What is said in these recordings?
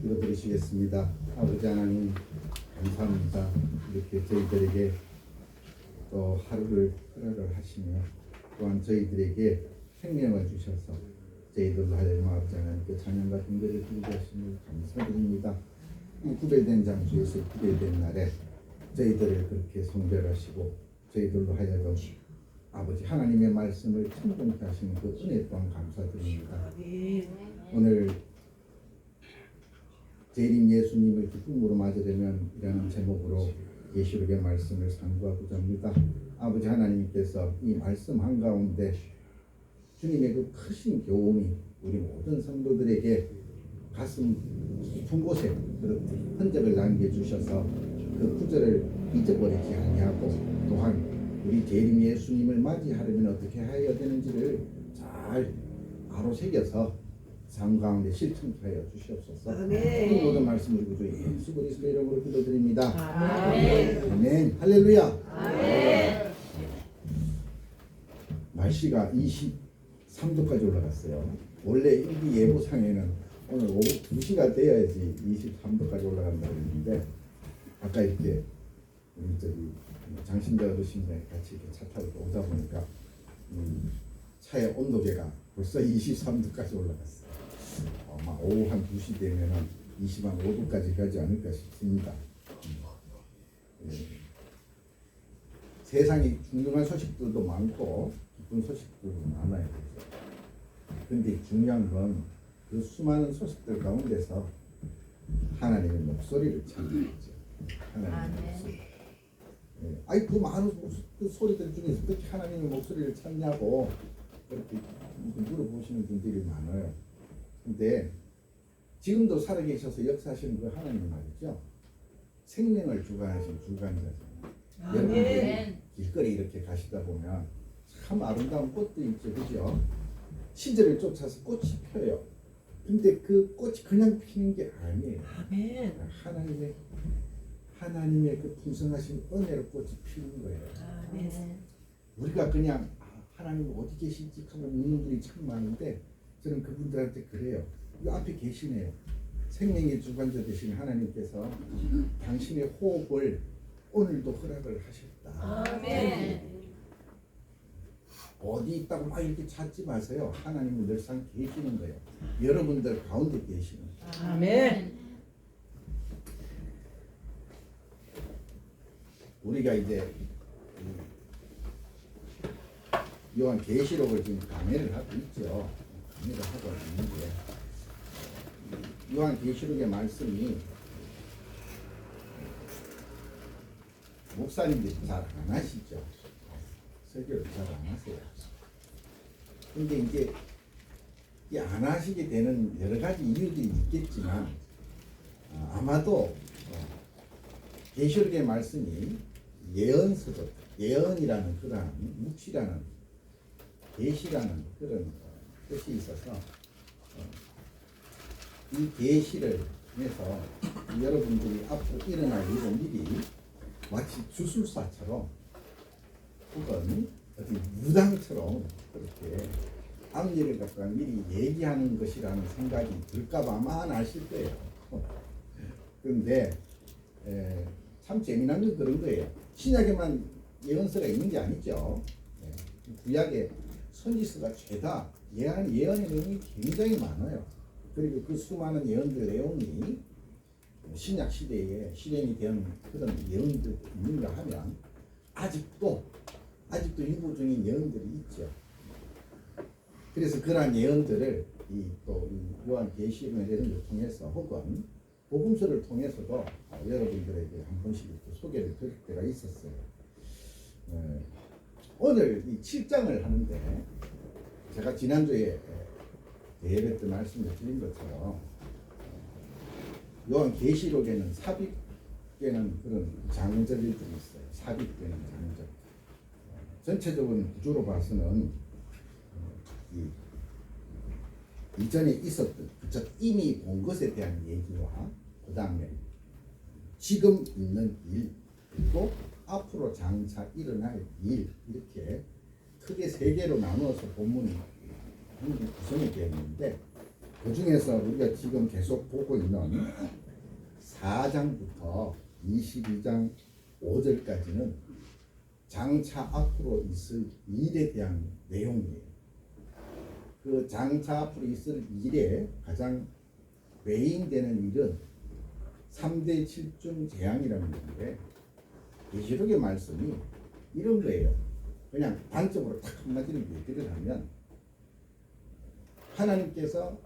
기도드리시겠습니다. 아버지 하나님 감사합니다. 이렇게 저희들에게 또 하루를 허락을 하시며 또한 저희들에게 생명을 주셔서 저희들로 하여금 아버지 하나님께 찬양과 경배를 드리게 하심을 감사드립니다. 이 구별된 장소에서 구별된 날에 저희들을 그렇게 성별하시고 저희들로 하여금 아버지 하나님의 말씀을 청종케 하시는 그 은혜 또한 감사드립니다. 오늘 재림 예수님을 기쁨으로 맞으려면 이라는 제목으로 계시록의 말씀을 상고하고자 합니다. 아버지 하나님께서 이 말씀 한가운데 주님의 그 크신 교훈이 우리 모든 성도들에게 가슴 깊은 곳에 그런 흔적을 남겨주셔서 그 구절을 잊어버리지 아니하고 또한 우리 재림 예수님을 맞이하려면 어떻게 해야 되는지를 잘 아로새겨서 삶 가운데 실천하여 주시옵소서. 이 모든 말씀을 구주 예수 그리스도의 이름으로 기도드립니다. 아멘. 아멘. 할렐루야. 아멘. 날씨가 23도까지 올라갔어요. 원래 일기 예보상에는 오늘 오후 2시가 돼야지 23도까지 올라간다고 했는데 아까 이렇게 우리 저기 장신대 어르신들 같이 이렇게 차 타고 오다 보니까 차의 온도계가 벌써 23도까지 올라갔어요. 아마 오후 한 2시 되면은 25도까지 가지 않을까 싶습니다. 세상에 중요한 소식들도 많고 기쁜 소식들도 많아요. 그런데 중요한 건 그 수많은 소식들 가운데서 하나님의 목소리를 찾는 거죠. 하나님의 목소리. 아이 그 많은 그 소리들 중에서 어떻게 하나님의 목소리를 찾냐고 그렇게 물어보시는 분들이 많아요. 근데 지금도 살아계셔서 역사하시는 그 하나님 말이죠. 생명을 주관하신 주관자잖아요. 여러분들 길거리 이렇게 가시다 보면 참 아름다운 꽃도 있죠, 그죠? 시절을 쫓아서 꽃이 펴요. 근데 그 꽃이 그냥 피는 게 아니에요. 아멘. 하나님의 그 풍성하신 은혜로 꽃이 피는 거예요. 아멘. 우리가 그냥 하나님 어디 계신지 하고 묻는 분이 참 많은데 저는 그분들한테 그래요. 이 앞에 계시네요. 생명의 주관자 되신 하나님께서 당신의 호흡을 오늘도 허락을 하셨다. 아멘. 어디 있다고 막 이렇게 찾지 마세요. 하나님은 늘상 계시는 거예요. 여러분들 가운데 계시는 거예요. 아멘. 우리가 이제 요한 계시록을 지금 강해를 하고 있죠. 강해를 하고 있는데 요한 계시록의 말씀이 목사님들이 잘 안 하시죠. 설교를 잘 안 하세요. 근데 이제 안 하시게 되는 여러 가지 이유들이 있겠지만 아마도 계시록의 말씀이 예언서도 예언이라는 그러한 묵시라는 계시라는 그런 뜻이 있어서 이 계시를 통해서 여러분들이 앞으로 일어날 일을 미리 마치 주술사처럼 혹은 어디 무당처럼 그렇게 앞일을 갖다가 미리 얘기하는 것이라는 생각이 들까봐 아마 안 하실 거예요. 그런데 참 재미난 건 그런 거예요. 신약에만 예언서가 있는 게 아니죠. 구약에 선지서가 죄다 예언의 내용이 굉장히 많아요. 그리고 그 수많은 예언들 내용이 신약 시대에 실현이 된 그런 예언들이 있는가 하면 아직도 유보중인 예언들이 있죠. 그래서 그러한 예언들을 또 요한 계시록의 내용을 통해서 혹은 복음서를 통해서도 여러분들에게 한 번씩 이렇게 소개를 드릴 때가 있었어요. 오늘 이 7장을 하는데 제가 지난주에 예배 때 말씀을 드린 것처럼 요한 계시록에는 삽입되는 그런 장절들이 있어요. 삽입되는 장절. 전체적인 구조로 봐서는 이전에 있었던 즉 이미 본 것에 대한 얘기와 그 다음에 지금 있는 일 그리고 앞으로 장차 일어날 일 이렇게 크게 세 개로 나누어서 본문이 구성이 되어 있는데 그 중에서 우리가 지금 계속 보고 있는 4장부터 22장 5절까지는 장차 앞으로 있을 일에 대한 내용이에요. 그 장차 앞으로 있을 일에 가장 메인되는 일은 3대 7중 재앙이라는 건데, 계시록의 말씀이 이런 거예요. 그냥 단적으로 딱 한마디로 얘기를 하면, 하나님께서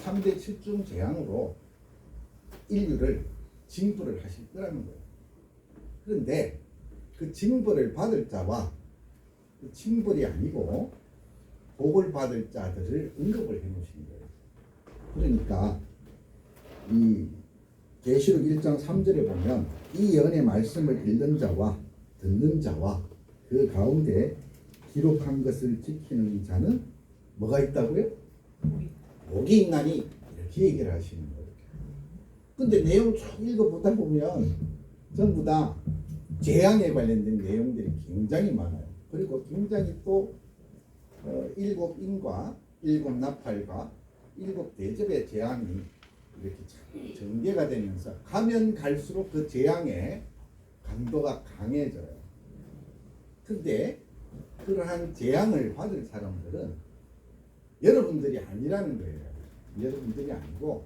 3대 7중 재앙으로 인류를 징벌을 하실 거라는 거예요. 그런데 그 징벌을 받을 자와 그 징벌이 아니고 복을 받을 자들을 언급을 해 놓으신 거예요. 그러니까 이 계시록 1장 3절에 보면 이 예언의 말씀을 읽는 자와 듣는 자와 그 가운데 기록한 것을 지키는 자는 뭐가 있다고요? 복이 있나니, 이렇게 얘기를 하시는 거예요. 근데 내용 쭉 읽어보다 보면 전부 다 재앙에 관련된 내용들이 굉장히 많아요. 그리고 굉장히 또 일곱 인과 일곱 나팔과 일곱 대접의 재앙이 이렇게 전개가 되면서 가면 갈수록 그 재앙의 강도가 강해져요. 근데 그러한 재앙을 받을 사람들은 여러분들이 아니라는 거예요. 여러분들이 아니고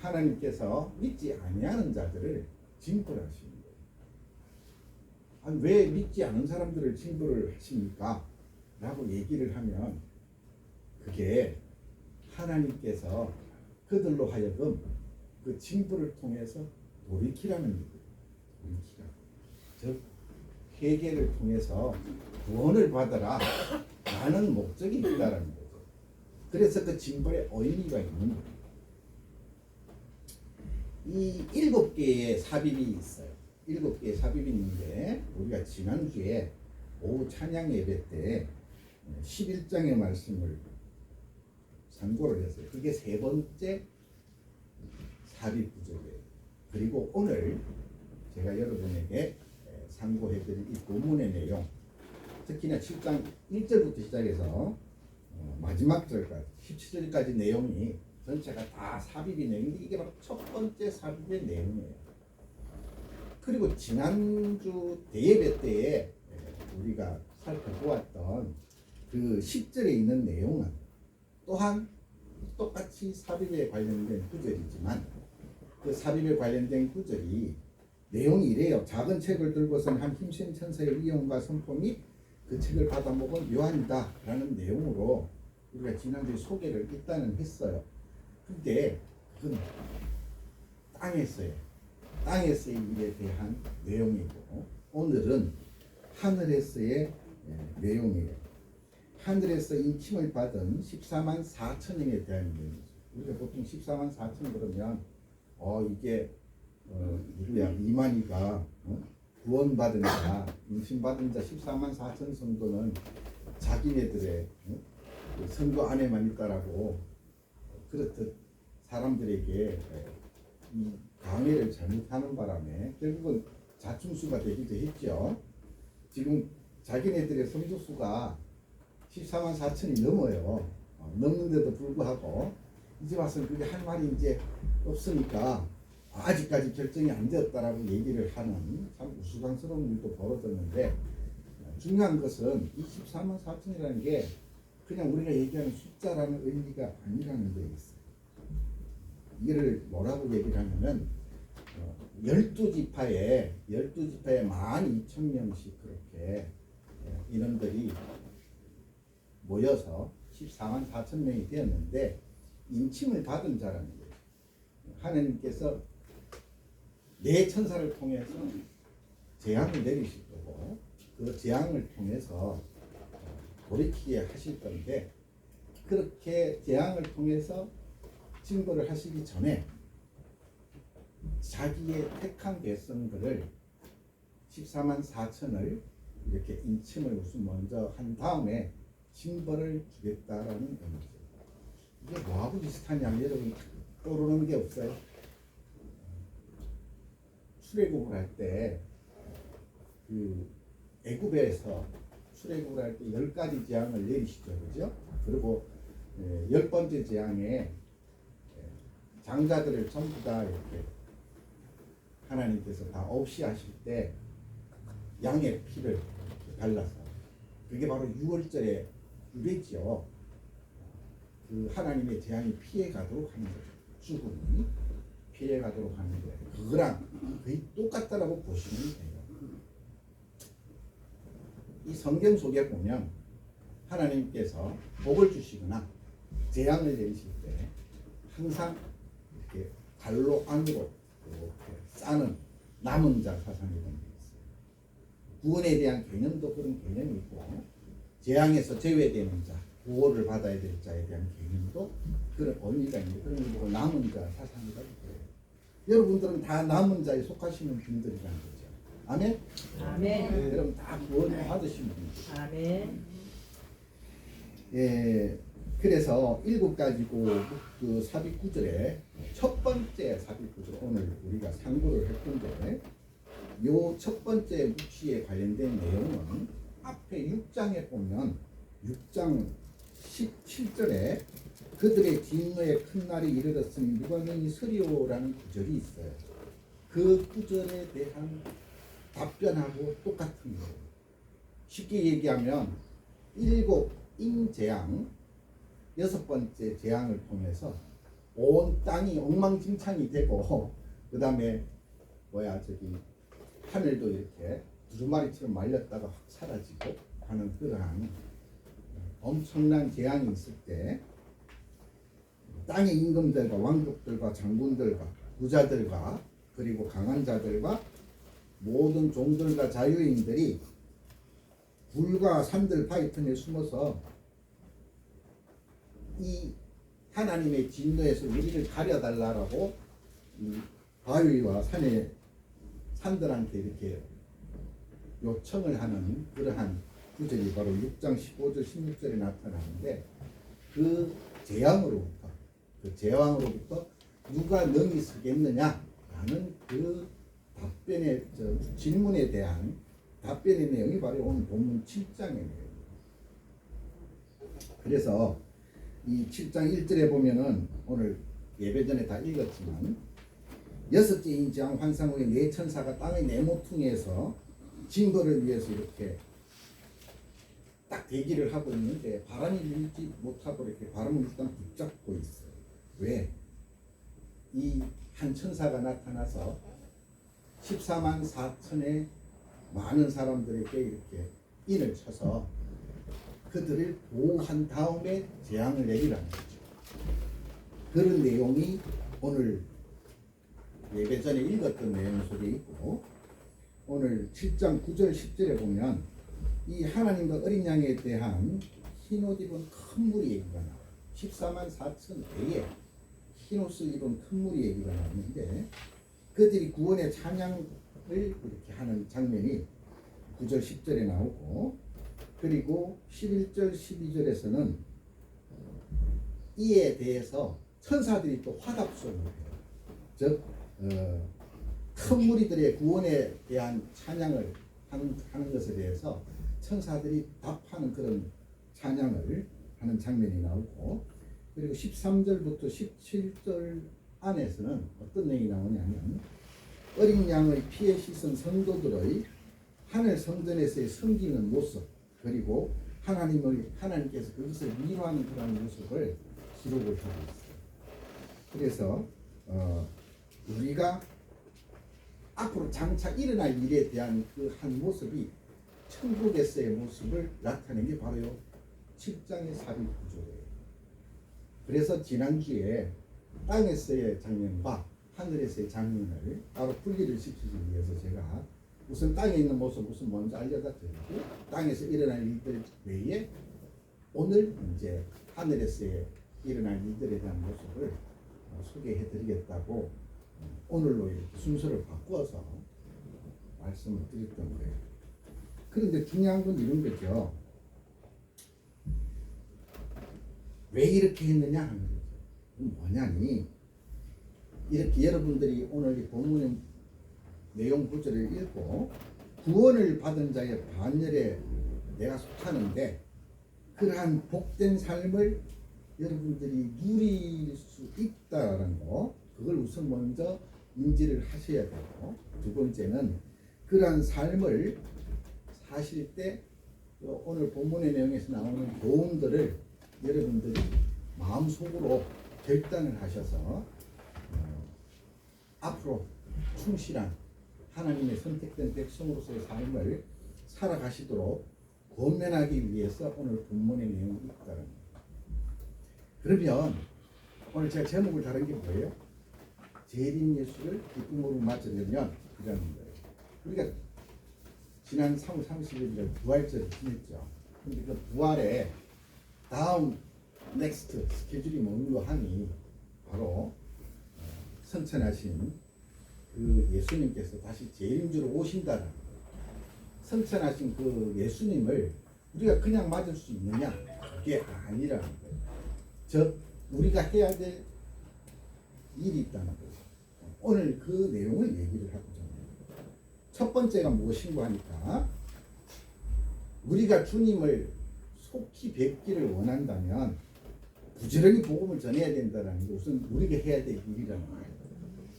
하나님께서 믿지 아니하는 자들을 징벌하시는 거예요. 아니, 왜 믿지 않은 사람들을 징벌을 하십니까? 라고 얘기를 하면 그게 하나님께서 그들로 하여금 그 징벌을 통해서 돌이키라는 거예요. 돌이키라. 즉 회개를 통해서 구원을 받아라 라는 목적이 있다라는 거죠. 그래서 그 징벌에 의미가 있는 거예요. 이 7개의 삽입이 있어요. 7개의 삽입이 있는데 우리가 지난주에 오후 찬양 예배 때 11장의 말씀을 상고를 했어요. 그게 세 번째 삽입 구절이에요. 그리고 오늘 제가 여러분에게 상고해드릴 이 본문의 내용, 특히나 7장 1절부터 시작해서 마지막 절까지 17절까지 내용이 전체가 다 삽입이 내용인데 이게 바로 첫 번째 삽입의 내용이에요. 그리고 지난주 대예배 때에 우리가 살펴보았던 그 10절에 있는 내용은 또한 똑같이 삽입에 관련된 구절이지만 그 삽입에 관련된 구절이 내용이 이래요. 작은 책을 들고선 한 힘센 천사의 위엄과 선포 및 그 책을 받아먹은 요한이다 라는 내용으로 우리가 지난주에 소개를 일단은 했어요. 근데 그건 땅에서의 일에 대한 내용이고, 오늘은 하늘에서의 내용이에요. 하늘에서 인침을 받은 14만 4천명에 대한 내용이죠. 우리가 보통 14만 4천 그러면 이게 누구야? 이만희가 구원받은 자, 인침받은 자 14만 4천 성도는 자기네들의 성도 안에만 있다라고 그렇듯 사람들에게 이 강해를 잘못하는 바람에 결국은 자충수가 되기도 했죠. 지금 자기네들의 성도 수가 14만 4천이 넘어요. 넘는데도 불구하고 이제 와서 그게 할 말이 이제 없으니까 아직까지 결정이 안 되었다라고 얘기를 하는 참 우스꽝스러운 일도 벌어졌는데, 중요한 것은 이 14만 4천이라는 게 그냥 우리가 얘기하는 숫자라는 의미가 아니라는 데 있어요. 이를 뭐라고 얘기를 하냐면 12지파에 12,000명씩 그렇게 인원들이 모여서 14만 4천 명이 되었는데 인침을 받은 자라는 거예요. 하나님께서 네 천사를 통해서 재앙을 내리실 거고 그 재앙을 통해서 돌이키게 하실 건데, 그렇게 재앙을 통해서 징벌을 하시기 전에 자기의 택한 백성들을 14만 4천을 이렇게 인침을 우선 먼저 한 다음에 징벌을 주겠다라는 의미죠. 이게 뭐하고 비슷하냐면 여러분 떠오르는 게 없어요? 출애굽을 할 때 그 애굽에서 출애굽을 할 때 10가지 재앙을 내리시죠, 그죠? 그리고 열 번째 재앙에 장자들을 전부 다 이렇게 하나님께서 다 없이 하실 때 양의 피를 발라서 그게 바로 6월절의 유래지요. 그 하나님의 재앙이 피해가도록 하는 거죠. 죽음이 피해가도록 하는 거예요. 그거랑 거의 똑같다라고 보시면 돼요. 이 성경 속에 보면 하나님께서 복을 주시거나 재앙을 내리실 때 항상 이렇게 갈로 안으로 이렇게 싸는 남은 자 사상이라는 게 있어요. 구원에 대한 개념도 그런 개념이 있고 재앙에서 제외되는 자, 구원을 받아야 될 자에 대한 개념도 그런 의미가 있는 그런 걸 보고 남은 자 사상이라고 해요. 여러분들은 다 남은 자에 속하시는 분들이라는 거죠. 아멘? 아멘. 네, 여러분 다 구원을 받으신 분이죠. 아멘. 예, 그래서 7가지고 그 삽입 구절에 첫 번째 삽입 구절 오늘 우리가 상고를 할 건데 요 첫 번째 묵시에 관련된 내용은 앞에 6장에 보면 6장 17절에 그들의 진노의 큰 날이 이르렀으니 누가 능히 서리오라는 구절이 있어요. 그 구절에 대한 답변하고 똑같은 거예요. 쉽게 얘기하면 7 임재앙 6번째 재앙을 통해서 온 땅이 엉망진창이 되고 그 다음에 하늘도 이렇게 두루마리처럼 말렸다가 확 사라지고 하는 그러한 엄청난 재앙이 있을 때 땅의 임금들과 왕족들과 장군들과 부자들과 그리고 강한 자들과 모든 종들과 자유인들이 불과 산들 바위 틈에 숨어서 이 하나님의 진노에서 우리를 가려달라고 이 바위와 산들한테 이렇게 요청을 하는 그러한 구절이 바로 6장 15절 16절에 나타나는데 그 재앙으로부터 누가 능히 서겠느냐라는 그 답변의 질문에 대한 답변의 내용이 바로 오늘 본문 7장의 내용이에요. 그래서 이 7장 1절에 보면은 오늘 예배 전에 다 읽었지만 6째 인재앙 환상 후에 4천사가 땅의 네모퉁이에서 징벌을 위해서 이렇게 딱 대기를 하고 있는데 바람이 밀지 못하고 이렇게 바람을 일단 붙잡고 있어요. 왜? 이 한 천사가 나타나서 14만 4천의 많은 사람들에게 이렇게 인을 쳐서 그들을 보호한 다음에 재앙을 내리라는 거죠. 그런 내용이 오늘 예배 전에 읽었던 내용 속에 있고 오늘 7장 9절 10절에 보면 이 하나님과 어린 양에 대한 흰옷 입은 큰 무리 얘기가 나와요. 14만 4천 외에 흰옷을 입은 큰 무리 얘기가 나오는데 그들이 구원의 찬양을 이렇게 하는 장면이 9절 10절에 나오고 그리고 11절 12절에서는 이에 대해서 천사들이 또 화답송을 해요. 즉 큰 무리들의 구원에 대한 찬양을 하는 것에 대해서 천사들이 답하는 그런 찬양을 하는 장면이 나오고 그리고 13절부터 17절 안에서는 어떤 내용이 나오냐면 어린 양의 피에 씻은 성도들의 하늘 성전에서의 섬기는 모습 그리고 하나님께서 그것을 위로하는 그런 모습을 기록을 하고 있어요. 그래서 우리가 앞으로 장차 일어날 일에 대한 그 한 모습이 천국에서의 모습을 나타내는 게 바로 7장의 삽입 구조예요. 그래서 지난주에 땅에서의 장면과 하늘에서의 장면을 따로 분리를 시키기 위해서 제가 우선 땅에 있는 모습 우선 먼저 알려다 드리고 땅에서 일어날 일들 외에 오늘 이제 하늘에서의 일어날 일들에 대한 모습을 소개해 드리겠다고 오늘로 이렇게 순서를 바꿔서 말씀을 드렸던 거예요. 그런데 중요한 건 이런 거죠. 왜 이렇게 했느냐 하는 거죠. 뭐냐니 이렇게 여러분들이 오늘 이 본문의 내용 구절을 읽고 구원을 받은 자의 반열에 내가 속하는데 그러한 복된 삶을 여러분들이 누릴 수 있다는 거, 그걸 우선 먼저 인지를 하셔야 되고, 두 번째는 그러한 삶을 사실 때 오늘 본문의 내용에서 나오는 교훈들을 여러분들이 마음속으로 결단을 하셔서 앞으로 충실한 하나님의 선택된 백성으로서의 삶을 살아가시도록 권면하기 위해서 오늘 본문의 내용이 있다는 거예요. 그러면 오늘 제가 제목을 다른 게 뭐예요? 재림 예수를 기쁨으로 맞으려면 이라는 거예요. 우리가 지난 3월 30일에 부활절을 지냈죠. 근데 그 부활의 다음 넥스트 스케줄이 뭔가 하니 바로 선천하신 그 예수님께서 다시 재림주로 오신다는, 선천하신 그 예수님을 우리가 그냥 맞을 수 있느냐? 그게 아니라는 거예요. 즉 우리가 해야 될 일이 있다는 거예요. 오늘 그 내용을 얘기를 하고자 합니다. 첫 번째가 무엇인고 하니까, 우리가 주님을 속히 뵙기를 원한다면 부지런히 복음을 전해야 된다는 게 우선 우리가 해야 될 일이라는 거예요.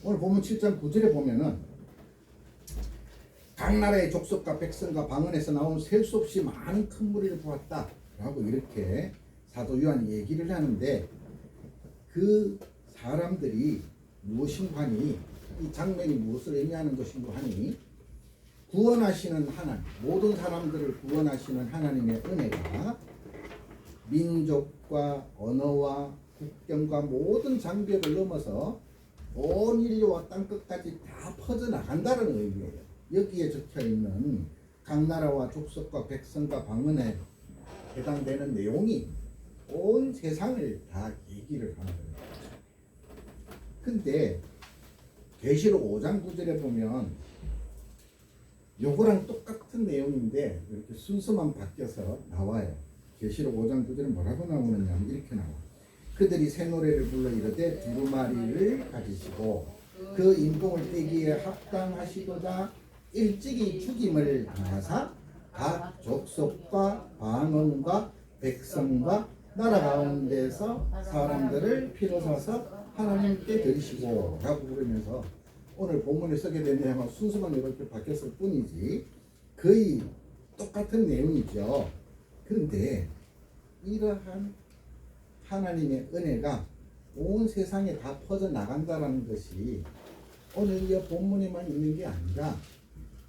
오늘 보면 7장 9절에 보면은 각 나라의 족속과 백성과 방언에서 나온 셀 수 없이 많은 큰 무리를 보았다 라고 이렇게 사도 요한이 얘기를 하는데, 그 사람들이 무엇인가 하니, 이 장면이 무엇을 의미하는 것인가 하니, 구원하시는 하나님, 모든 사람들을 구원하시는 하나님의 은혜가 민족과 언어와 국경과 모든 장벽을 넘어서 온 인류와 땅끝까지 다 퍼져나간다는 의미예요. 여기에 적혀있는 각 나라와 족속과 백성과 방언에 해당되는 내용이 온 세상을 다 얘기를 하는 거예요. 근데 계시록 5장 9절에 보면 요거랑 똑같은 내용인데 이렇게 순서만 바뀌어서 나와요. 계시록 5장 9절은 뭐라고 나오느냐 하면 이렇게 나와. 그들이 새 노래를 불러 이르되 두루마리를 가지시고 그 임금을 떼기에 합당하시고자 일찍이 죽임을 당하사 각 족속과 방언과 백성과 나라 가운데서 사람들을 피로 사서 하나님께 드리시고 라고 그러면서, 오늘 본문에 쓰게 되면 순서만 이렇게 바뀌었을 뿐이지 거의 똑같은 내용이죠. 그런데 이러한 하나님의 은혜가 온 세상에 다 퍼져나간다는 것이 오늘 이 본문에만 있는 게 아니라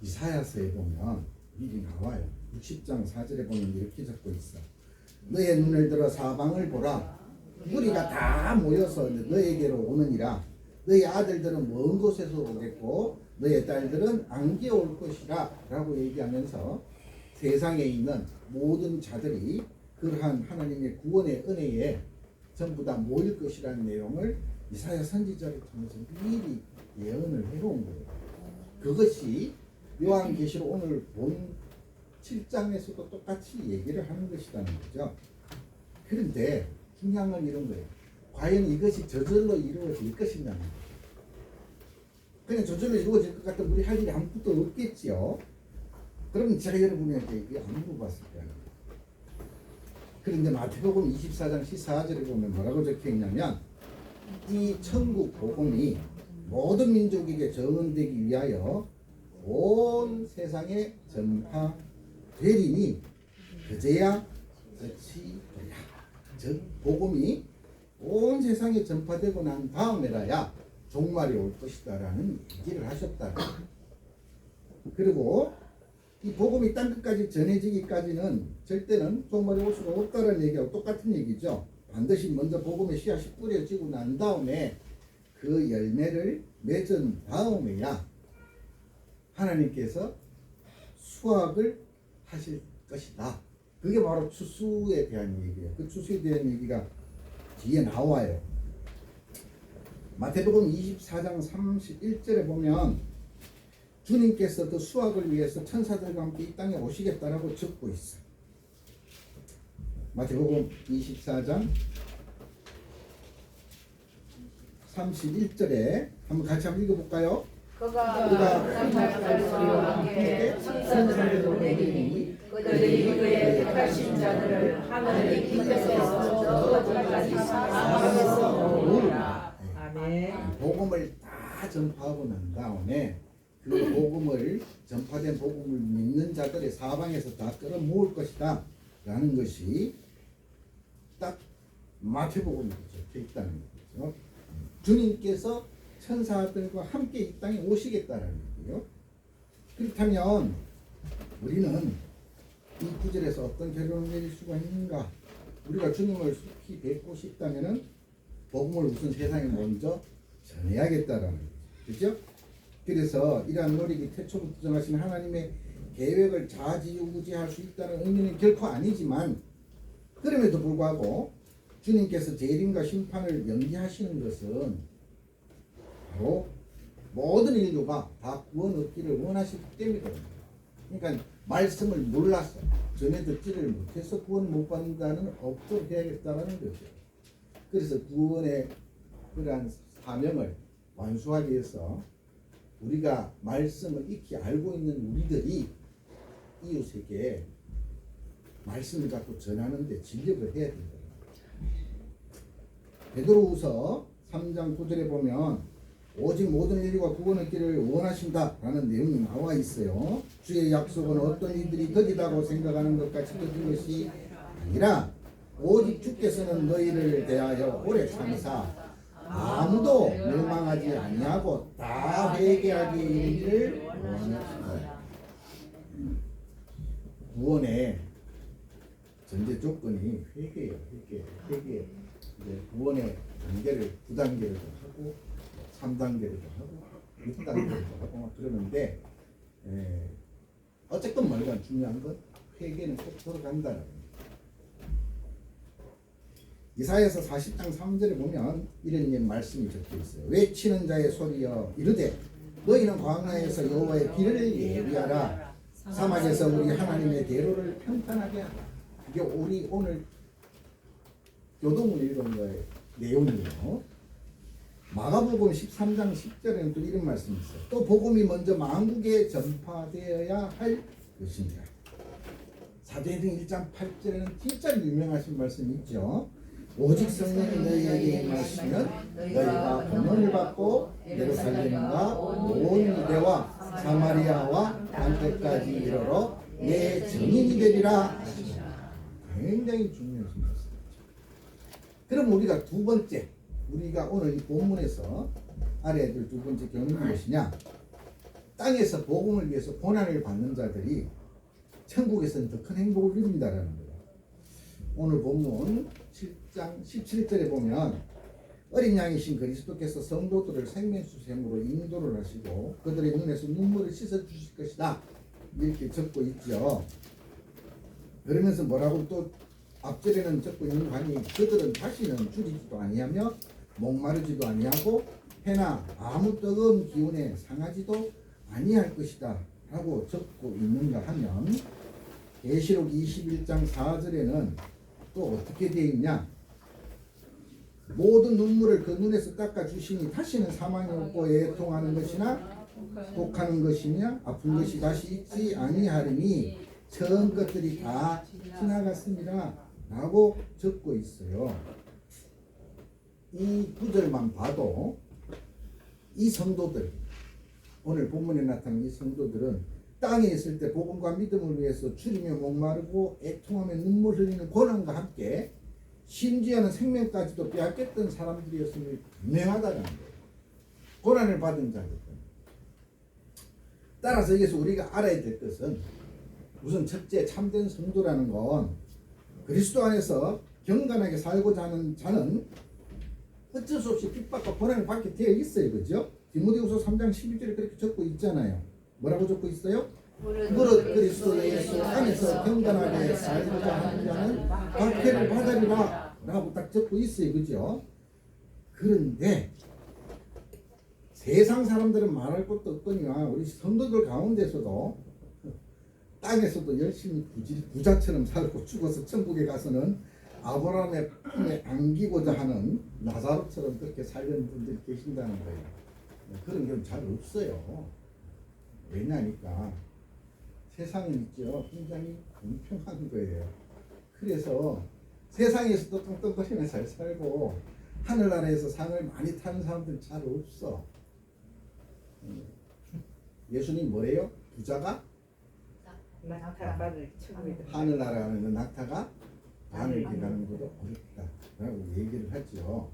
이사야서에 보면 미리 나와요. 60장 4절에 보면 이렇게 적고 있어. 너의 눈을 들어 사방을 보라. 무리가 다 모여서 너에게로 오느니라. 너의 아들들은 먼 곳에서 오겠고 너의 딸들은 안개 올 것이라 라고 얘기하면서 세상에 있는 모든 자들이 그러한 하나님의 구원의 은혜에 전부 다 모일 것이라는 내용을 이사야 선지자를 통해서 미리 예언을 해놓은 거예요. 그것이 요한계시록 오늘 본 7장에서도 똑같이 얘기를 하는 것이라는 거죠. 그런데 중요한 건 이런 거예요. 과연 이것이 저절로 이루어질 것이냐는 거예요. 그냥 저절로 이루어질 것 같으면 우리 할 일이 아무것도 없겠지요. 그럼 제가 여러분에게 이게 안 물어봤을 거예요. 그런데 마태복음 24장 14절에 보면 뭐라고 적혀 있냐면, 이 천국 복음이 모든 민족에게 전언되기 위하여 온 세상에 전파되리니 그제야 끝이 되리라. 즉 복음이 온 세상에 전파되고 난 다음에라야 종말이 올 것이다라는 얘기를 하셨다. 그리고 이 복음이 땅끝까지 전해지기까지는 절대는 종말이 올 수가 없다는 얘기하고 똑같은 얘기죠. 반드시 먼저 복음의 씨앗이 뿌려지고 난 다음에 그 열매를 맺은 다음에야 하나님께서 수확을 하실 것이다. 그게 바로 추수에 대한 얘기예요. 그 추수에 대한 얘기가 뒤에 나와요. 마태복음 24장 31절에 보면 주님께서 그 수확을 위해서 천사들과 함께 이 땅에 오시겠다라고 적고 있어. 마태복음 24장 31절에 한번 같이 한번 읽어볼까요? 그가 천사들과 함께 천사들을 내리니 그들이 그의 택하신 자들을 하늘의 깊에서 저 끝까지 전파하고 난 다음에 그 복음을 전파된 복음을 믿는 자들의 사방에서 다 끌어모을 것이다 라는 것이 딱 마태복음에 적혀 있다는 거죠. 주님께서 천사들과 함께 이 땅에 오시겠다는 얘기예요. 그렇다면 우리는 이 구절에서 어떤 결론을 내릴 수가 있는가? 우리가 주님을 속히 뵙고 싶다면은 복음을 우선 세상에 먼저 전해야겠다라는 거죠. 그죠? 그래서 이러한 노력이 태초부터 정하신 하나님의 계획을 좌지우지할 수 있다는 의미는 결코 아니지만, 그럼에도 불구하고 주님께서 재림과 심판을 연기하시는 것은 바로 모든 인류가 다 구원 얻기를 원하시기 때문이거든요. 그러니까 말씀을 몰라서 전해 듣지를 못해서 구원 못 받는다는 없도록 해야겠다는 거죠. 그래서 구원의 그러한 사명을 완수하기 위해서 우리가 말씀을 익히 알고 있는 우리들이 이웃에게 말씀을 갖고 전하는 데 진력을 해야 된다. 베드로후서 3장 9절에 보면 오직 모든 인류가 구원 얻기를 원하신다라는 내용이 나와 있어요. 주의 약속은 어떤 이들이 더디다고 생각하는 것 같이 더딘 것이 아니라 오직 주께서는 너희를 대하여 오래 참사 아무도 멸망하지 아니하고 다 회개하게 이르기를 원하신다. 구원의 전제 조건이 회개예요. 회개. 이제 구원의 단계를 9단계를 하고 3단계를 하고 6단계를 하고 그러는데 어쨌든 뭐가 중요한 건 회개는 꼭 들어간다는 거예요. 이사야서 40장 3절에 보면 이런 말씀이 적혀 있어요. 외치는 자의 소리여 이르되 너희는 광야에서 여호와의 길을 예비하라. 사막에서 우리 하나님의 대로를 평탄하게 하라. 이게 우리 오늘 교동을 읽은 거의 내용이에요. 마가복음 13장 10절에는 또 이런 말씀이 있어요. 또 복음이 먼저 만국에 전파되어야 할 것입니다. 사도행전 1장 8절에는 진짜 유명하신 말씀이 있죠. 오직 성령이 너희에게 임하시면 너희가 권능을 받고 예루살렘과 온 유대와 사마리아와 땅끝까지 이르러 내 증인이 되리라. 굉장히 중요하신 말씀이죠. 그럼 우리가 두 번째, 우리가 오늘 이 본문에서 알아야 될 두 번째 교훈이 무엇이냐? 땅에서 복음을 위해서 고난을 받는 자들이 천국에서는 더 큰 행복을 누린다라는 거예요. 오늘 본문 7장 17절에 보면 어린 양이신 그리스도께서 성도들을 생명수샘으로 인도를 하시고 그들의 눈에서 눈물을 씻어 주실 것이다. 이렇게 적고 있죠. 그러면서 뭐라고 또 앞절에는 적고 있는 관이 그들은 다시는 줄이지도 아니하며 목마르지도 아니하고 해나 아무 뜨거운 기운에 상하지도 아니할 것이다 라고 적고 있는가 하면 계시록 21장 4절에는 또 어떻게 되어 있냐? 모든 눈물을 그 눈에서 닦아주시니 다시는 사망이 없고 애통하는 것이나 독하는 것이며 아픈 것이 다시 있지 아니하리니 처음 것들이 다 지나갔습니다 라고 적고 있어요. 이 구절만 봐도 이 성도들, 오늘 본문에 나타난 이 성도들은 땅에 있을 때 복음과 믿음을 위해서 추리며 목마르고 애통하며 눈물 흘리는 고난과 함께 심지어는 생명까지도 빼앗겼던 사람들이었음을 분명하다는 거예요. 고난을 받은 자거든. 따라서 여기서 우리가 알아야 될 것은 우선 첫째 참된 성도라는 건 그리스도 안에서 경건하게 살고자 하는 자는 어쩔 수 없이 핍박과 고난을 받게 되어 있어요. 그죠? 디모데후서 3장 12절에 그렇게 적고 있잖아요. 뭐라고 적고 있어요? 무릇 그리스도 예수 안에서 경건하게 살고자 하는 자는 박해를 받으리라 라고 딱 적고 있어요. 그죠? 그런데 세상 사람들은 말할 것도 없거니와 우리 성도들 가운데서도 땅에서도 열심히 부자처럼 살고 죽어서 천국에 가서는 아브라함의 품에 안기고자 하는 나사로처럼 그렇게 살려는 분들이 계신다는 거예요. 그런 경우는 잘 없어요. 왜냐니까 세상은 있죠. 굉장히 공평한 거예요. 그래서 세상에서도 떵떵거리며 잘 살고 하늘나라에서 상을 많이 타는 사람들은 잘 없어. 예수님 뭐래요? 부자가 낙타를 치고 있다. 하늘 날아가는 그 낙타가 바늘 기가는 것도 어렵다라고 얘기를 하죠.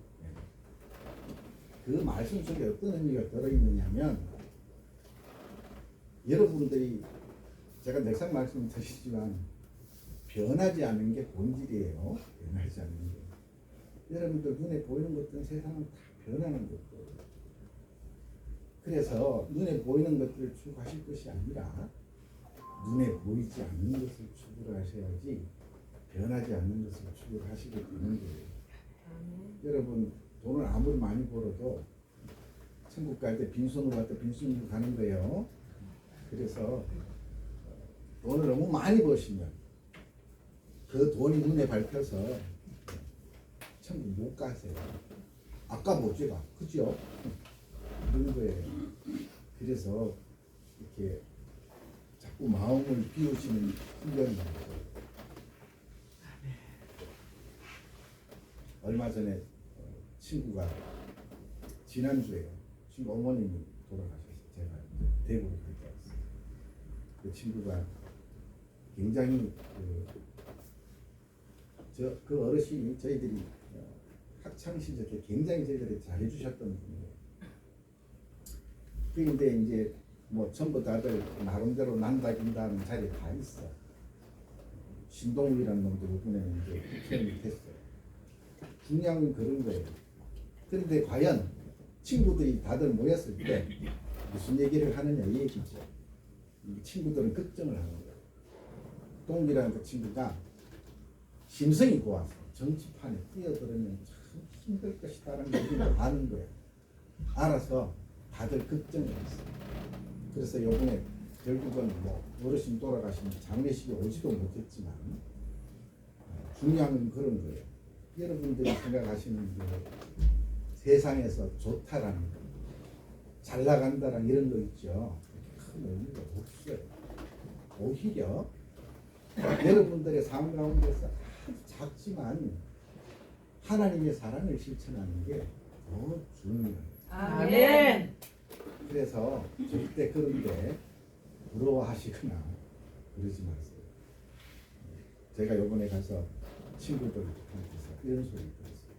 그 말씀 속에 어떤 의미가 들어있느냐면 여러분들이 제가 늘상 말씀드리지만 변하지 않는 게 본질이에요. 변하지 않는 게. 여러분들 눈에 보이는 것들은 세상은 다 변하는 것들. 그래서 눈에 보이는 것들을 추구하실 것이 아니라 눈에 보이지 않는 것을 추구를 하셔야지 변하지 않는 것을 추구를 하시게 되는 거예요. 여러분 돈을 아무리 많이 벌어도 천국 갈 때 빈손으로 갈 때 빈손으로 가는 거예요. 그래서 돈을 너무 많이 버시면 그 돈이 눈에 밟혀서 천국 못 가세요. 아까 뭐지가 그죠? 그런 거예요. 그래서 이렇게 자꾸 마음을 비우시는 훈련이 나요. 얼마 전에 친구가 지난주에 친구 어머님이 돌아가셔서 제가 대구로 갔다 왔어요. 그 친구가 굉장히 그 어르신이 저희들이 학창 시절 때 굉장히 저희들이 잘해주셨던 분이에요. 그런데 이제 뭐 전부 다들 나름대로 난다긴다는 자리에 다 있어. 신동욱이라는 놈도 이번에 이제 국회의원이 됐어요. 중요한 건 그런 거예요. 그런데 과연 친구들이 다들 모였을 때 무슨 얘기를 하느냐 이 얘기죠. 친구들은 걱정을 하는 거예요. 동욱이라는 그 친구가 심성이 고와서 정치판에 뛰어들으면 참 힘들 것이다라는 걸 아는 거예요. 알아서 다들 걱정을 했어요. 그래서 요번에 결국은 뭐 어르신 돌아가신 장례식에 오지도 못했지만 중요한 건 그런 거예요. 여러분들이 생각하시는 게 세상에서 좋다라는 거, 잘 나간다라는 이런 거 있죠. 큰 의미가 없어요. 오히려 여러분들의 삶 가운데서 아주 작지만 하나님의 사랑을 실천하는 게 더 중요해요. 아멘. 그래서 절대 그런데 부러워하시거나 그러지 마세요. 제가 요번에 가서 친구들한테서 이런 소리 들었어요.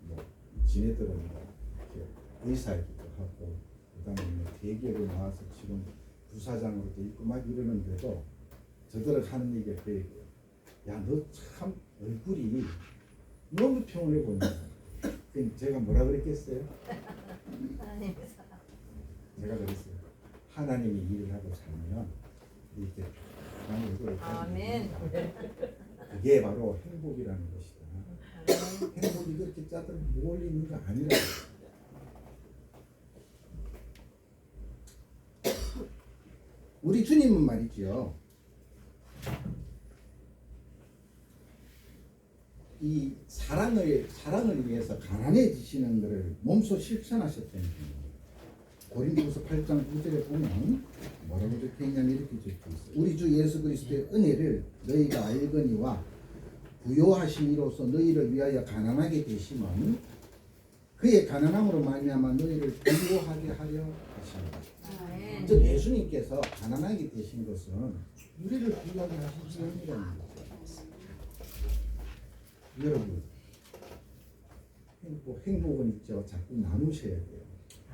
뭐 지네들은 이렇게 의사이기도 하고 그다음에 뭐 대기업에 나와서 지금 부사장으로도 있고 막 이러는데도 저들은 하는 얘기가 그 얘기예요. 야, 너 참 얼굴이 너무 평온해 보인다. 제가 뭐라 그랬겠어요? 제가 그랬어요. 하나님이 일을 하고 살면 이렇게 편한 얼굴을 아멘. 그게 바로 행복이라는 것이다. 행복이 그렇게 짜들 멀리 있는 거 아니라. 우리 주님은 말이죠. 이 사랑을 위해서 가난해지시는 것을 몸소 실천하셨다는 거예요. 고린도후서 8장 9절에 보면 뭐라고 적혀 있냐면 이렇게 적혀 있어요. 우리 주 예수 그리스도의 은혜를 너희가 알거니와 부요하심이로써 너희를 위하여 가난하게 되심은 그의 가난함으로 말미암아 너희를 부요하게 하려 하십니다. 즉 예수님께서 가난하게 되신 것은 우리를 부요하게 하시기 위함이라는 거죠. 여러분 행복은 있죠. 자꾸 나누셔야 돼요.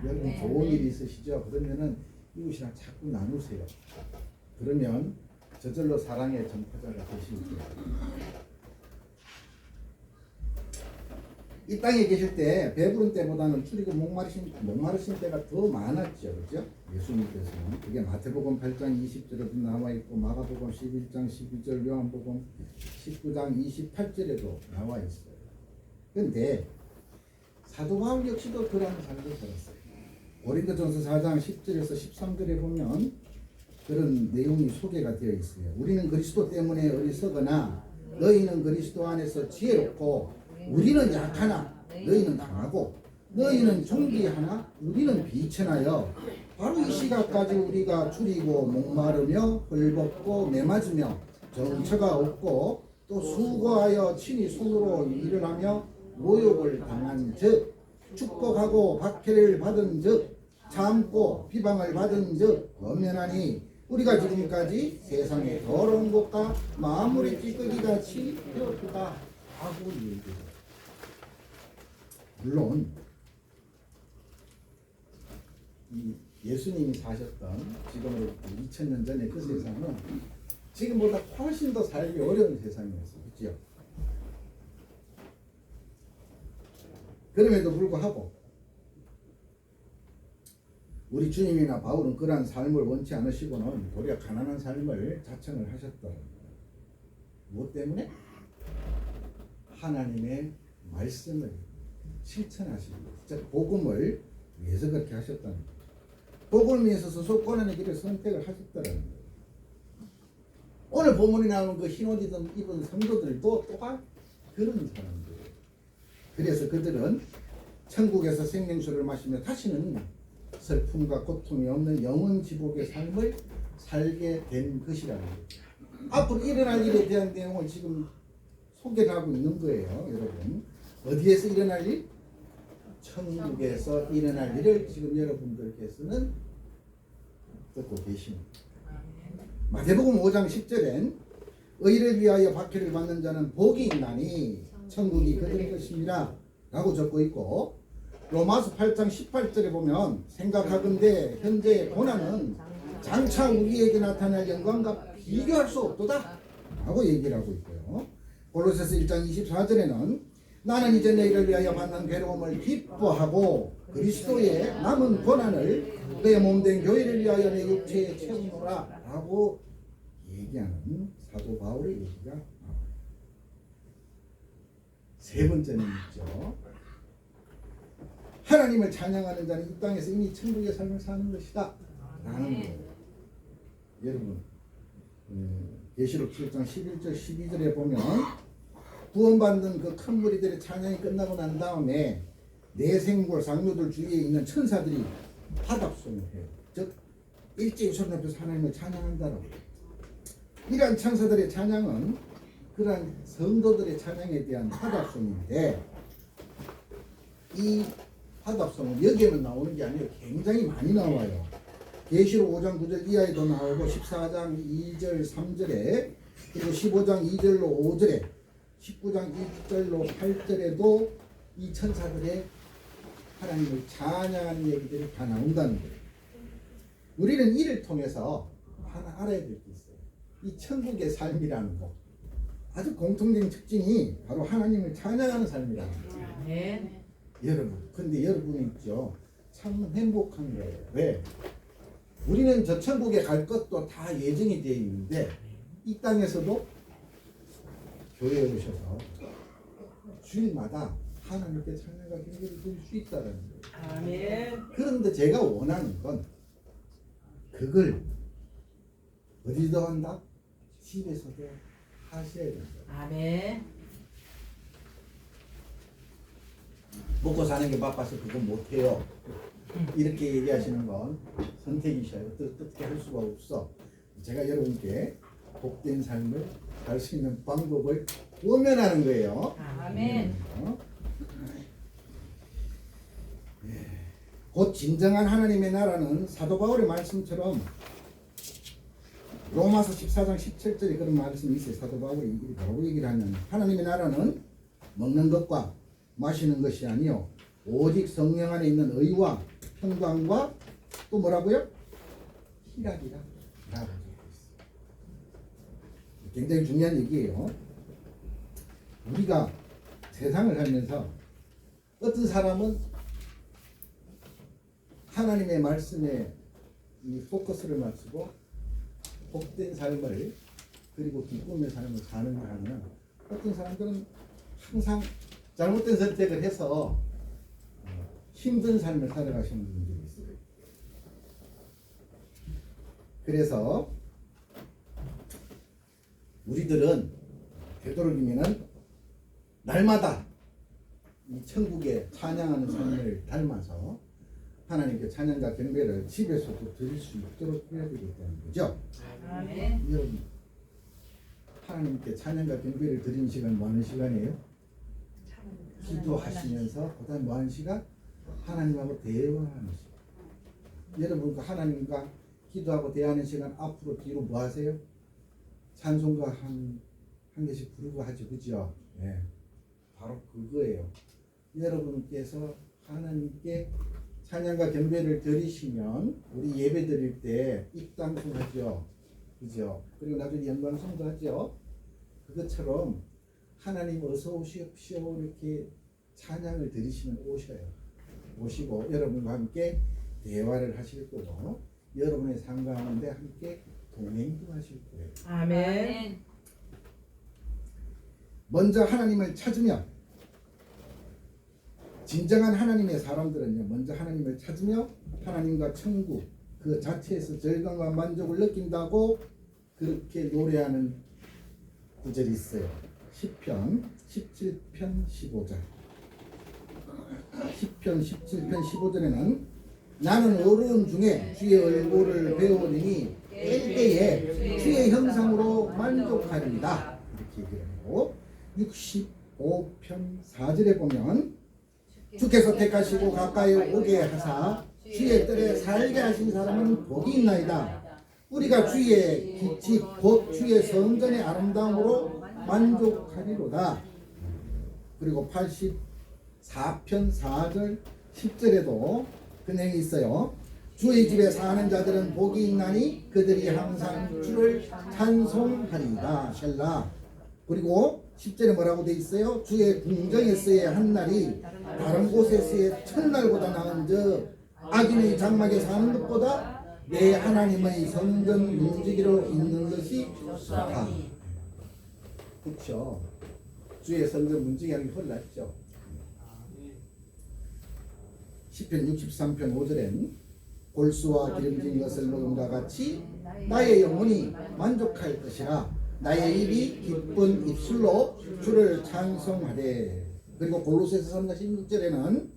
여러분 좋은 일이 있으시죠? 그러면은 이웃이랑 자꾸 나누세요. 그러면 저절로 사랑의 전파자가 되실 거예요. 이 땅에 계실 때 배부른 때보다는 줄이고 목마르신 때가 더 많았죠. 그죠? 예수님께서는 그게 마태복음 8장 20절에도 나와 있고 마가복음 11장 12절 요한복음 19장 28절에도 나와 있어요. 그런데 사도 바울 역시도 그러한 삶을 살았어요. 고린도전서 4장 10절에서 13절에 보면 그런 내용이 소개가 되어 있어요. 우리는 그리스도 때문에 어리석으나 너희는 그리스도 안에서 지혜롭고 우리는 약하나 너희는 강하고 너희는 존귀하나 우리는 비천하여 바로 이 시각까지 우리가 줄이고 목마르며 헐벗고 매맞으며 정처가 없고 또 수고하여 친히 손으로 일을 하며 모욕을 당한 즉 축복하고 박해를 받은 즉 참고 비방을 받은 적 엄연하니 우리가 지금까지 세상의 더러운 것과 마무리 찌꺼기같이 되었다 하고 얘기해요. 물론 이 예수님이 사셨던 지금으로 2000년 전에 그 세상은 지금보다 훨씬 더 살기 어려운 세상이었어요. 그렇죠? 그럼에도 불구하고 우리 주님이나 바울은 그러한 삶을 원치 않으시고는 도리어 가난한 삶을 자청을 하셨다. 무엇 때문에? 하나님의 말씀을 실천하시기 위해서, 즉 복음을 위해서 그렇게 하셨다는 거예요. 복음을 위해서 스스로 고난의 길을 선택을 하셨다는 거예요. 오늘 본문에 나오는 그 흰옷 입은 성도들도 또한 그런 사람들이에요. 그래서 그들은 천국에서 생명수를 마시며 다시는 슬픔과 고통이 없는 영원 지복의 삶을 살게 된 것이라는 거예요. 앞으로 일어날 일에 대한 내용을 지금 소개를 하고 있는 거예요. 여러분, 어디에서 일어날 일? 천국에서 일어날 일을 지금 여러분들께서는 듣고 계십니다. 마태복음 5장 10절엔 의를 위하여 박해를 받는 자는 복이 있나니 천국이 그들의 것입니다 라고 적고 있고, 로마서 8장 18절에 보면 생각하건대 현재의 고난은 장차 우리에게 나타날 영광과 비교할 수 없도다 라고 얘기를 하고 있고요. 골로새서 1장 24절에는 나는 이제 너희를 위하여 받는 괴로움을 기뻐하고 그리스도의 남은 고난을 내 몸된 교회를 위하여 내 육체에 채우노라 라고 얘기하는 사도 바울의 얘기가 나와요. 세 번째는 있죠. 하나님을 찬양하는 자는 이 땅에서 이미 천국의 삶을 사는 것이다 라는 거예요. 여러분, 계시록 7장 11절 12절에 보면 구원받는 그 큰 무리들의 찬양이 끝나고 난 다음에 네 생물 상류들 주위에 있는 천사들이 화답송을 해요. 즉 일제히 손 앞에서 하나님을 찬양한다라고. 이러한 천사들의 찬양은 그러한 성도들의 찬양에 대한 화답송인데, 이 화답송은 여기에만 나오는 게 아니라 굉장히 많이 나와요. 계시록 5장 9절 이하에도 나오고 14장 2절 3절에, 그리고 15장 2절로 5절에, 19장 1절로 8절에도 이 천사들의 하나님을 찬양하는 얘기들이 다 나온다는 거예요. 우리는 이를 통해서 하나 알아야 될 게 있어요. 이 천국의 삶이라는 거, 아주 공통된 특징이 바로 하나님을 찬양하는 삶이라는 거예요. 네. 여러분, 근데 여러분이 있죠, 참 행복한 거예요. 왜? 우리는 저 천국에 갈 것도 다 예정이 되어 있는데 이 땅에서도 교회에 오셔서 주일마다 하나님께 찬양과 경배를 드릴 수 있다는 거예요. 아멘. 그런데 제가 원하는 건 그걸 어디서 한다? 집에서도 하셔야 된다. 아멘. 먹고 사는 게 바빠서 그건 못해요. 이렇게 얘기하시는 건 선택이셔요. 어떻게 할 수가 없어. 제가 여러분께 복된 삶을 살 수 있는 방법을 외면하는 거예요. 아멘. 곧 진정한 하나님의 나라는 사도 바울의 말씀처럼 로마서 14장 17절에 그런 말씀이 있어요. 사도 바울이 뭐라고 얘기를 하냐면, 하나님의 나라는 먹는 것과 마시는 것이 아니요 오직 성령 안에 있는 의와 평강과 또 뭐라고요? 희락이라 라고 적혀있어요. 굉장히 중요한 얘기예요. 우리가 세상을 살면서 어떤 사람은 하나님의 말씀에 이 포커스를 맞추고 복된 삶을, 그리고 기쁨의 삶을 사는 걸 하면, 어떤 사람들은 항상 잘못된 선택을 해서 힘든 삶을 살아가시는 분들이 있어요. 그래서 우리들은 되도록이면은 날마다 이 천국의 찬양하는 삶을 닮아서 하나님께 찬양과 경배를 집에서도 드릴 수 있도록 해야 되겠다는 거죠. 아멘. 여러분, 하나님께 찬양과 경배를 드리는 시간 뭐 하는 시간이에요? 기도하시면서 그다음 뭐 하는 시간? 하나님하고 대화하는 시간. 여러분 하나님과 기도하고 대하는 시간 앞으로 뒤로 뭐 하세요? 찬송가 한 개씩 부르고 하죠, 그죠? 예, 바로 그거예요. 여러분께서 하나님께 찬양과 경배를 드리시면 우리 예배 드릴 때 입당송하죠, 그죠? 그리고 나중에 영광송도 하죠. 그것처럼 하나님 어서 오십시오 이렇게 찬양을 드리시면 오시고 여러분과 함께 대화를 하실 거고 여러분의 삶 가운데 함께 동행도 하실 거예요. 아멘. 먼저 하나님을 찾으며 진정한 하나님의 사람들은요, 먼저 하나님을 찾으며 하나님과 천국 그 자체에서 절감과 만족을 느낀다고 그렇게 노래하는 구절이 있어요. 시편 17편 15절. 시편 17편 15절에는 나는 어려움 중에 주의 얼굴을 배우리니 깰 때에 주의 형상으로 만족하리이다. 이렇게 얘기를 하고 65편 4절에 보면 주께서 택하시고 가까이 오게 하사 주의 뜰에 살게 하신 사람은 복이 있나이다. 우리가 주의 집 곧 주의 성전의 아름다움으로 만족하리로다. 그리고 84편 4절 10절에도 근행이 있어요. 주의 집에 사는 자들은 복이 있나니 그들이 항상 주를 찬송하리이다. 셀라. 그리고 10절에 뭐라고 돼 있어요? 주의 궁정에서의 한 날이 다른 곳에서의 첫날보다 나은즉 악인의 장막에 사는 것보다 내 하나님의 성전 문지기로 있는 것이 좋다. 그렇죠. 주의 성전 문지기하는 게 훨 낫죠. 시편 63편 5절엔 골수와 기름진 것을 먹음과 같이 나의 영혼이 만족할 것이라. 나의 입이 기쁜 입술로 주를 찬송하되. 그리고 골로새서 3장 16절에는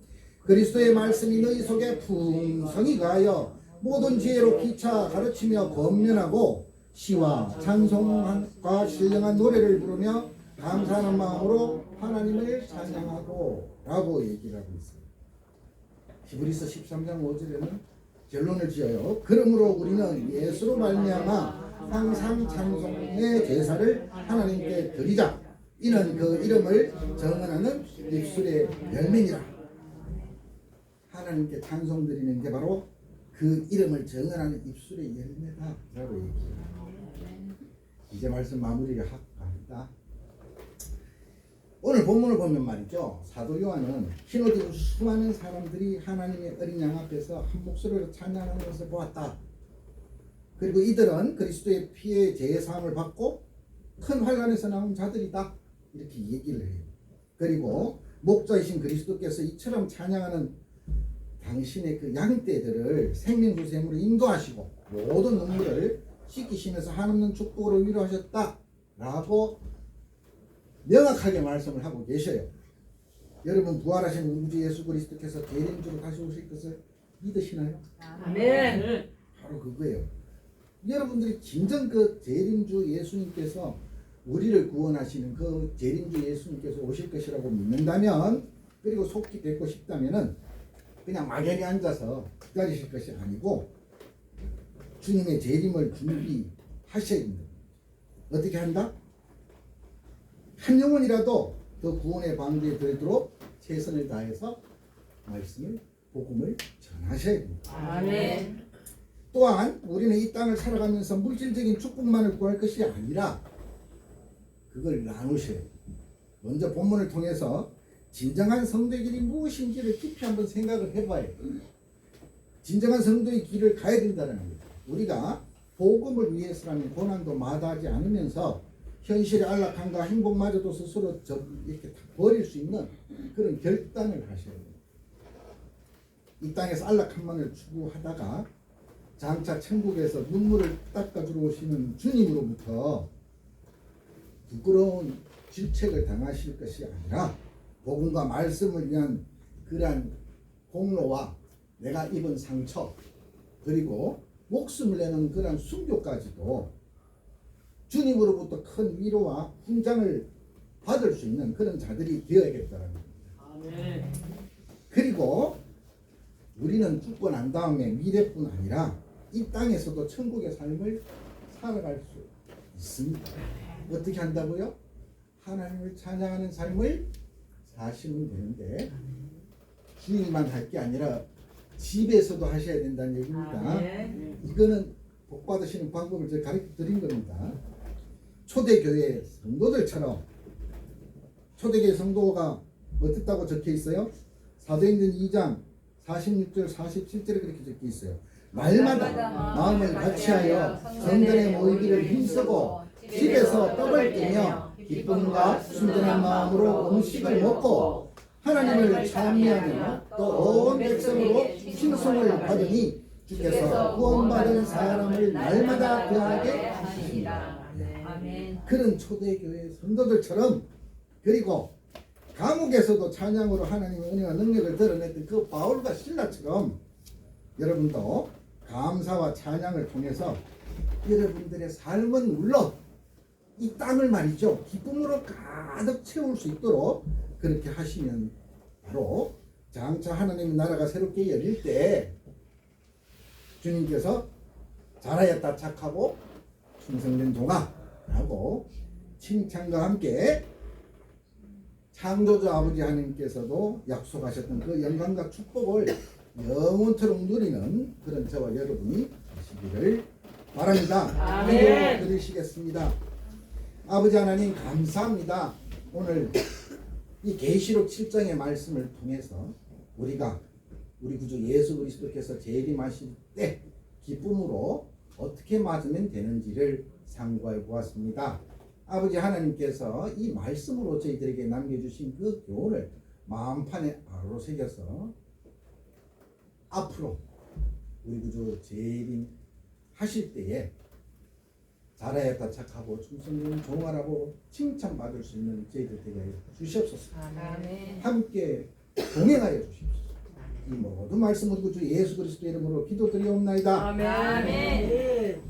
그리스도의 말씀이 너희 속에 풍성히 가하여 모든 지혜로 피차 가르치며 권면하고 시와 찬송과 신령한 노래를 부르며 감사하는 마음으로 하나님을 찬양하고 라고 얘기를 하고 있어요. 히브리서 13장 5절에는 결론을 지어요. 그러므로 우리는 예수로 말미암아 항상 찬송의 제사를 하나님께 드리자. 이는 그 이름을 정언하는 입술의 열매니라. 하나님께 찬송 드리는 게 바로 그 이름을 정언하는 입술의 열매다 라고 얘기해요. 이제 말씀 마무리를 합니다. 오늘 본문을 보면 말이죠, 사도 요한은 신호등 수많은 사람들이 하나님의 어린 양 앞에서 한 목소리로 찬양하는 것을 보았다. 그리고 이들은 그리스도의 피의 제사함을 받고 큰 환란에서 나온 자들이다 이렇게 얘기를 해요. 그리고 목자이신 그리스도께서 이처럼 찬양하는 당신의 그 양떼들을 생명수샘으로 인도하시고 모든 눈물을 씻기시면서 한없는 축복으로 위로하셨다 라고 명확하게 말씀을 하고 계셔요. 여러분 부활하신 우리 주 예수 그리스도께서 재림주로 다시 오실 것을 믿으시나요? 아멘. 바로 그거예요. 여러분들이 진정 그 재림주 예수님께서 우리를 구원하시는 그 재림주 예수님께서 오실 것이라고 믿는다면, 그리고 속히 뵙고 싶다면은 그냥 막연히 앉아서 기다리실 것이 아니고 주님의 재림을 준비하셔야 됩니다. 어떻게 한다? 한 영혼이라도 그 구원의 방주에 들도록 최선을 다해서 말씀을, 복음을 전하셔야 됩니다. 아멘. 또한 우리는 이 땅을 살아가면서 물질적인 축복만을 구할 것이 아니라 그걸 나누셔야 돼요. 먼저 본문을 통해서 진정한 성도의 길이 무엇인지를 깊이 한번 생각을 해봐야 돼요. 진정한 성도의 길을 가야 된다는 겁니다. 우리가 복음을 위해서라면 고난도 마다하지 않으면서 현실의 안락함과 행복마저도 스스로 이렇게 버릴 수 있는 그런 결단을 하셔야 돼요. 이 땅에서 안락함만을 추구하다가 장차 천국에서 눈물을 닦아주러 오시는 주님으로부터 부끄러운 질책을 당하실 것이 아니라 복음과 말씀을 위한 그러한 공로와 내가 입은 상처, 그리고 목숨을 내는 그러한 순교까지도 주님으로부터 큰 위로와 훈장을 받을 수 있는 그런 자들이 되어야겠다는 겁니다. 아멘. 그리고 우리는 죽고 난 다음에 미래뿐 아니라 이 땅에서도 천국의 삶을 살아갈 수 있습니다. 어떻게 한다고요? 하나님을 찬양하는 삶을 사시면 되는데 주일만 할 게 아니라 집에서도 하셔야 된다는 얘기입니다. 이거는 복 받으시는 방법을 제가 가르쳐 드린 겁니다. 초대교회 성도들처럼 초대교회 성도가 어떻다고 적혀 있어요? 사도행전 2장 46절 47절에 그렇게 적혀 있어요. 날마다 마음을 같이하여 성전에 모이기를 힘쓰고 집에서 떡을 떼며 기쁨과 순전한 마음으로 음식을 먹고 하나님을 찬미하며 또 온 백성으로 칭송을 받으니 주께서 구원받은 사람을 날마다 그하게 하시니라. 그런 초대교회 성도들처럼 그리고 감옥에서도 찬양으로 하나님의 은혜와 능력을 드러냈던 그 바울과 실라처럼 여러분도 감사와 찬양을 통해서 여러분들의 삶은 물론 이 땅을 말이죠 기쁨으로 가득 채울 수 있도록 그렇게 하시면 바로 장차 하나님의 나라가 새롭게 열릴 때 주님께서 잘하였다 착하고 충성된 종아 라고 칭찬과 함께 창조주 아버지 하나님께서도 약속하셨던 그 영광과 축복을 영원토록 누리는 그런 저와 여러분이 되시기를 바랍니다. 기도 드리시겠습니다. 아버지 하나님 감사합니다. 오늘 이 계시록 7장의 말씀을 통해서 우리가 우리 구주 예수 그리스도께서 재림하실 때 기쁨으로 어떻게 맞으면 되는지를 상고해 보았습니다. 아버지 하나님께서 이 말씀으로 저희들에게 남겨주신 그 교훈을 마음판에 바로 새겨서 앞으로 우리 구주 재림하실 때에 잘하였다 착하고 충성된 종아라고 칭찬받을 수 있는 저희들 되게 주시옵소서. 함께 동행하여 주십시오. 이 모든 말씀 우리 구주 예수 그리스도 이름으로 기도드리옵나이다. 아멘.